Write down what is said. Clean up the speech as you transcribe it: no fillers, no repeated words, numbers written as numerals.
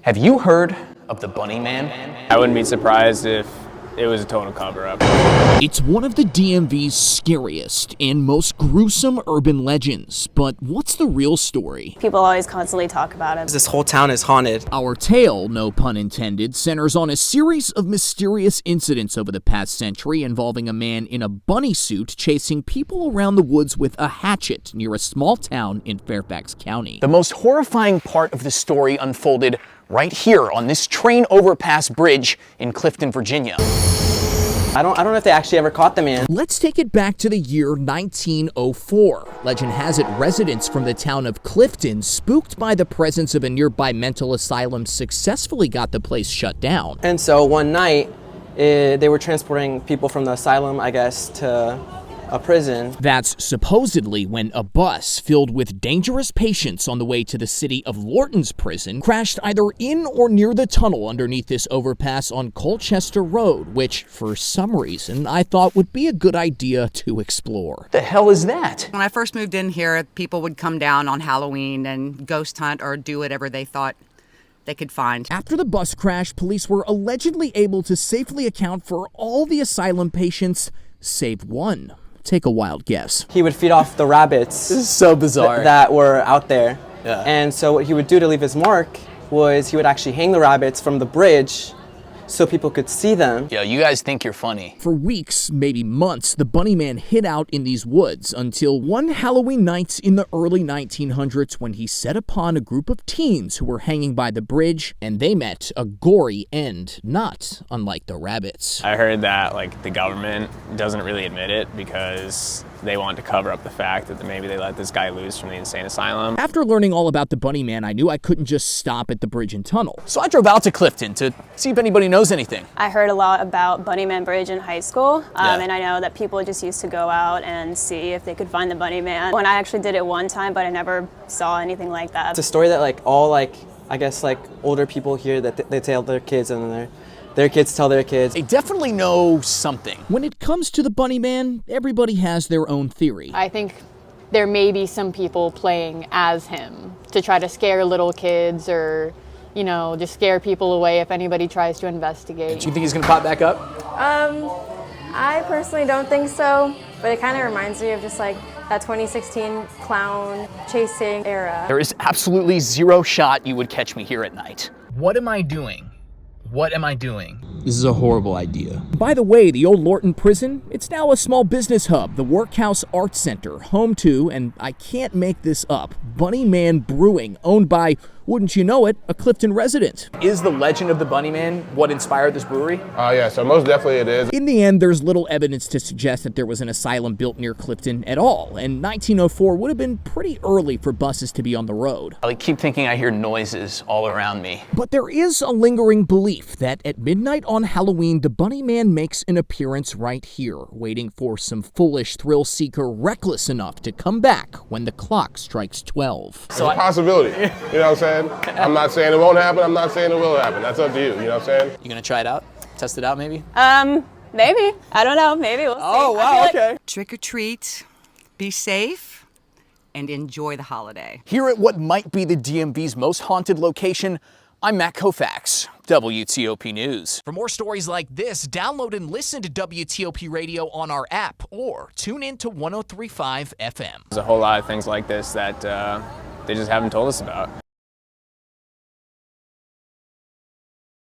Have you heard of the Bunny Man? I wouldn't be surprised if it was a total cover-up. It's one of the DMV's scariest and most gruesome urban legends, but what's the real story? People always constantly talk about it. This whole town is haunted. Our tale, no pun intended, centers on a series of mysterious incidents over the past century involving a man in a bunny suit chasing people around the woods with a hatchet near a small town in Fairfax County. The most horrifying part of the story unfolded right here on this train overpass bridge in Clifton, Virginia. I don't know if they actually ever caught the man. Let's take it back to the year 1904. Legend has it residents from the town of Clifton, spooked by the presence of a nearby mental asylum, successfully got the place shut down. And so one night, they were transporting people from the asylum, I guess, to a prison. That's supposedly when a bus filled with dangerous patients on the way to the city of Lorton's prison crashed either in or near the tunnel underneath this overpass on Colchester Road, which, for some reason, I thought would be a good idea to explore. The hell is that? When I first moved in here, people would come down on Halloween and ghost hunt or do whatever they thought they could find. After the bus crash, police were allegedly able to safely account for all the asylum patients, save one. Take a wild guess. He would feed off the rabbits. This is so bizarre. That were out there. Yeah. And so what he would do to leave his mark was he would actually hang the rabbits from the bridge so people could see them. Yo, you guys think you're funny. For weeks, maybe months, the Bunny Man hid out in these woods until one Halloween night in the early 1900s when he set upon a group of teens who were hanging by the bridge, and they met a gory end, not unlike the rabbits. I heard that the government doesn't really admit it because they want to cover up the fact that maybe they let this guy loose from the insane asylum. After learning all about the Bunny Man, I knew I couldn't just stop at the bridge and tunnel. So I drove out to Clifton to see if anybody knows anything. I heard a lot about Bunny Man Bridge in high school, Yeah. and I know that people just used to go out and see if they could find the Bunny Man. When I actually did it one time, but I never saw anything like that. It's a story that all I guess older people hear that they tell their kids, and then their kids tell their kids. They definitely know something. When it comes to the Bunny Man, everybody has their own theory. I think there may be some people playing as him to try to scare little kids or, just scare people away if anybody tries to investigate. Do you think he's gonna pop back up? I personally don't think so, but it kind of reminds me of just that 2016 clown chasing era. There is absolutely zero shot you would catch me here at night. What am I doing? What am I doing? This is a horrible idea. By the way, the old Lorton prison, it's now a small business hub, the Workhouse Arts Center, home to, and I can't make this up, Bunny Man Brewing, owned by, wouldn't you know it, a Clifton resident. Is the legend of the Bunny Man what inspired this brewery? Yeah, so most definitely it is. In the end, there's little evidence to suggest that there was an asylum built near Clifton at all, and 1904 would have been pretty early for buses to be on the road. I keep thinking I hear noises all around me. But there is a lingering belief that at midnight on Halloween, the Bunny Man makes an appearance right here, waiting for some foolish thrill seeker reckless enough to come back when the clock strikes 12. It's a possibility, you know what I'm saying? I'm not saying it won't happen, I'm not saying it will happen. That's up to you know what I'm saying? You gonna try it out? Test it out maybe? Maybe. I don't know. Maybe we'll see. Oh, wow, okay. Trick or treat, be safe, and enjoy the holiday. Here at what might be the DMV's most haunted location, I'm Matt Kaufax, WTOP News. For more stories like this, download and listen to WTOP Radio on our app or tune in to 103.5 FM. There's a whole lot of things like this that they just haven't told us about.